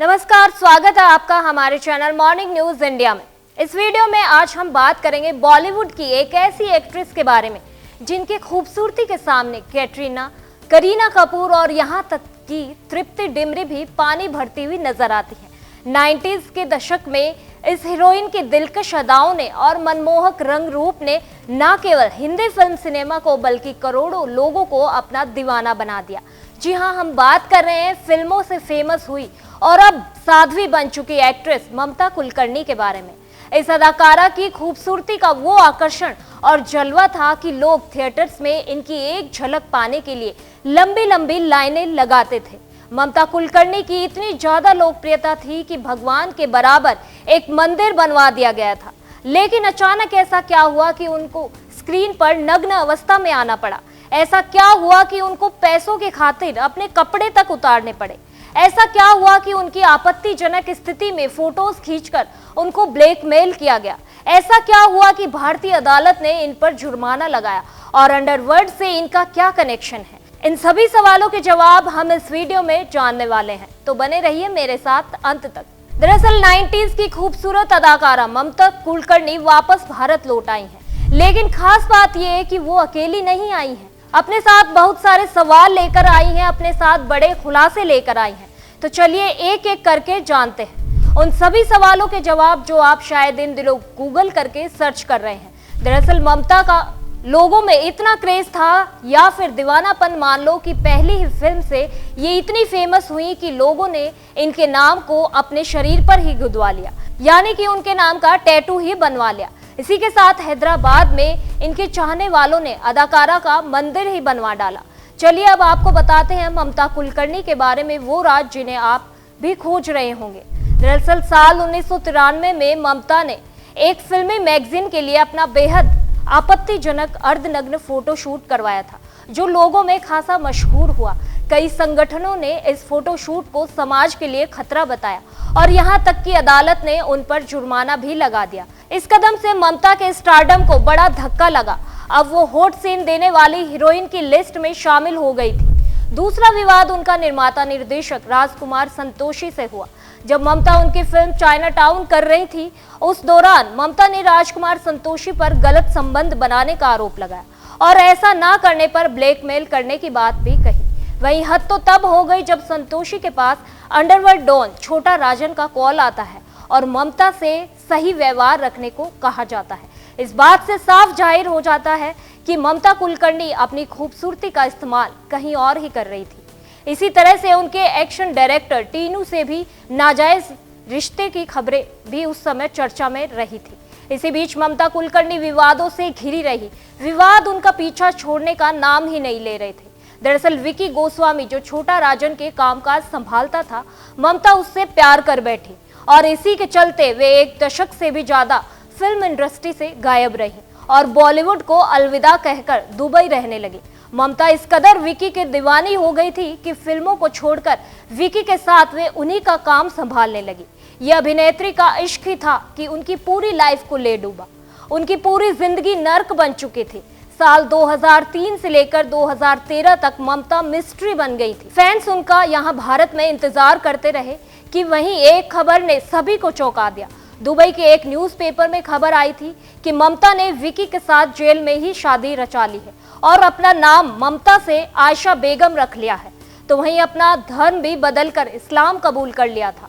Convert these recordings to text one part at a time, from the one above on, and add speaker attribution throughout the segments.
Speaker 1: नमस्कार, स्वागत है आपका हमारे चैनल मॉर्निंग न्यूज इंडिया में। इस वीडियो में आज हम बात करेंगे बॉलीवुड की एक ऐसी एक्ट्रेस के बारे में जिनके खूबसूरती के सामने कैटरीना, करीना कपूर और यहाँ तक कि तृप्ति डिमरी भी पानी भरती हुई नजर आती है। 90s के दशक में इस हीरोइन की दिलकश अदाओं ने और मनमोहक रंग रूप ने न केवल हिंदी फिल्म सिनेमा को बल्कि करोड़ों लोगों को अपना दीवाना बना दिया। जी हाँ, हम बात कर रहे हैं फिल्मों से फेमस हुई और अब साध्वी बन चुकी एक्ट्रेस ममता कुलकर्णी के बारे में। इस अदाकारा की खूबसूरती का वो आकर्षण और जलवा था कि लोग थिएटर्स में इनकी एक झलक पाने के लिए लंबी लंबी लाइनें लगाते थे। ममता कुलकर्णी की इतनी ज्यादा लोकप्रियता थी कि भगवान के बराबर एक मंदिर बनवा दिया गया था। लेकिन अचानक ऐसा क्या हुआ कि उनको स्क्रीन पर नग्न अवस्था में आना पड़ा? ऐसा क्या हुआ कि उनको पैसों की खातिर अपने कपड़े तक उतारने पड़े? ऐसा क्या हुआ कि उनकी आपत्तिजनक स्थिति में फोटोज खींचकर उनको ब्लैकमेल किया गया? ऐसा क्या हुआ कि भारतीय अदालत ने इन पर जुर्माना लगाया? और अंडरवर्ल्ड से इनका क्या कनेक्शन है? इन सभी सवालों के जवाब हम इस वीडियो में जानने वाले हैं, तो बने रहिए मेरे साथ अंत तक। दरअसल 90s की खूबसूरत अदाकारा ममता कुलकर्णी वापस भारत लौट आई हैं। लेकिन खास बात यह है कि वो अकेली नहीं आई हैं, अपने साथ बहुत सारे सवाल लेकर आई हैं, अपने साथ बड़े खुलासे लेकर आई हैं। तो चलिए एक एक करके जानते हैं उन सभी सवालों के जवाब जो आप शायद इन दिनों गूगल करके सर्च कर रहे हैं। दरअसल ममता का लोगों में इतना क्रेज था या फिर दीवानापन मान लो कि पहली ही फिल्म से ये इतनी फेमस हुई कि लोगों ने इनके नाम को अपने शरीर पर ही गुदवा लिया, यानी कि उनके नाम का टैटू ही बनवा लिया। इसी के साथ हैदराबाद में इनके चाहने वालों ने अदाकारा का मंदिर ही बनवा डाला। चलिए अब आपको बताते हैं ममता कुलकर्णी के बारे में वो राज जिन्हें आप भी खोज रहे होंगे। दरअसल साल 1993 में ममता ने एक फिल्मी मैगजीन के लिए अपना बेहद आपत्तिजनक अर्धनग्न फोटो शूट करवाया था, जो लोगों में खासा मशहूर हुआ। कई संगठनों ने इस फोटो शूट को समाज के लिए खतरा बताया और यहां तक कि अदालत ने उन पर जुर्माना भी लगा दिया। इस कदम से ममता के स्टारडम को बड़ा धक्का लगा। अब वो हॉट सीन देने वाली हीरोइन की लिस्ट में शामिल हो गई थी। दूसरा विवाद उनका निर्माता निर्देशक राजकुमार संतोषी से हुआ। जब ममता उनकी फिल्म चाइना टाउन कर रही थी, उस दौरान ममता ने राजकुमार संतोषी पर गलत संबंध बनाने का आरोप लगाया और ऐसा ना करने पर ब्लैकमेल करने की बात भी कही। वहीं हद तो तब हो गई जब संतोषी के पास अंडरवर्ल्ड डॉन छोटा राजन का कॉल आता है और ममता से सही व्यवहार रखने को कहा जाता है। इस बात से साफ जाहिर हो जाता है कि ममता कुलकर्णी अपनी खूबसूरती का इस्तेमाल कहीं और ही कर रही थी। इसी तरह से उनके एक्शन डायरेक्टर टीनू से भी नाजायज रिश्ते की खबरें भी उस समय चर्चा में रही थी। इसी बीच ममता कुलकर्णी विवादों से घिरी रही। विवाद उनका पीछा छोड़ने का नाम ही नहीं ले रहे थे। दरअसल विकी गोस्वामी जो छोटा राजन के कामकाज संभालता था, ममता उससे प्यार कर बैठी और इसी के चलते वे एक दशक से भी ज्यादा फिल्म इंडस्ट्री से गायब रही और बॉलीवुड को अलविदा कहकर दुबई रहने लगी। ममता इस कदर विकी के दीवानी हो गई थी कि फिल्मों को छोड़कर विकी के साथ वे उन्हीं का काम संभालने लगी। यह अभिनेत्री का इश्क ही था कि उनकी पूरी लाइफ को ले डूबा। उनकी पूरी जिंदगी नर्क बन चुकी थी। साल 2003 से लेकर 2013 तक ममता मिस्ट्री बन गई थी। फैंस उनका यहाँ भारत में इंतजार करते रहे कि वहीं एक खबर ने सभी को चौंका दिया। दुबई के एक न्यूज़पेपर में खबर आई थी कि ममता ने विकी के साथ जेल में ही शादी रचा ली है और अपना नाम ममता से आयशा बेगम रख लिया है। तो वहीं अपना धर्म भी बदलकर इस्लाम कबूल कर लिया था।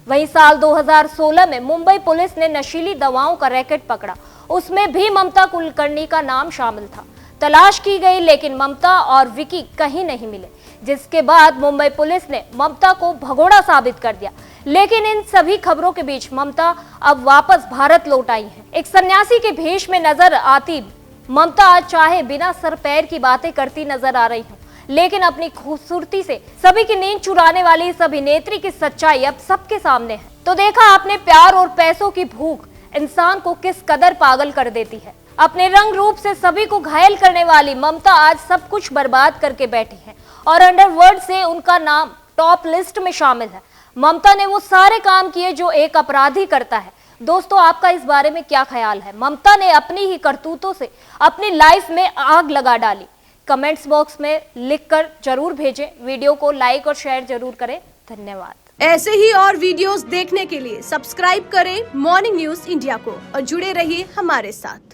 Speaker 1: वहीं साल 2016 में मुंबई पुलिस ने नशीली दवाओं का रैकेट पकड़ा, उसमें भी ममता कुलकर्णी का नाम शामिल था। तलाश की गई लेकिन ममता और विकी कहीं नहीं मिले, जिसके बाद मुंबई पुलिस ने ममता को भगोड़ा साबित कर दिया। लेकिन इन सभी खबरों के बीच ममता अब वापस भारत लौट आई हैं। एक सन्यासी के भेष में नजर आती ममता आज चाहे बिना सर पैर की बातें करती नजर आ रही हूँ, लेकिन अपनी खूबसूरती से सभी की नींद चुराने वाली इस अभिनेत्री की सच्चाई अब सबके सामने है। तो देखा आपने, प्यार और पैसों की भूख इंसान को किस कदर पागल कर देती है। अपने रंग रूप से सभी को घायल करने वाली ममता आज सब कुछ बर्बाद करके बैठी है और अंडरवर्ल्ड से उनका नाम टॉप लिस्ट में शामिल है। ममता ने वो सारे काम किए जो एक अपराधी करता है। दोस्तों, आपका इस बारे में क्या ख्याल है? ममता ने अपनी ही करतूतों से अपनी लाइफ में आग लगा डाली। कमेंट्स बॉक्स में लिखकर जरूर भेजें। वीडियो को लाइक और शेयर जरूर करें। धन्यवाद।
Speaker 2: ऐसे ही और वीडियोस देखने के लिए सब्सक्राइब करें मॉर्निंग न्यूज इंडिया को और जुड़े रहिए हमारे साथ।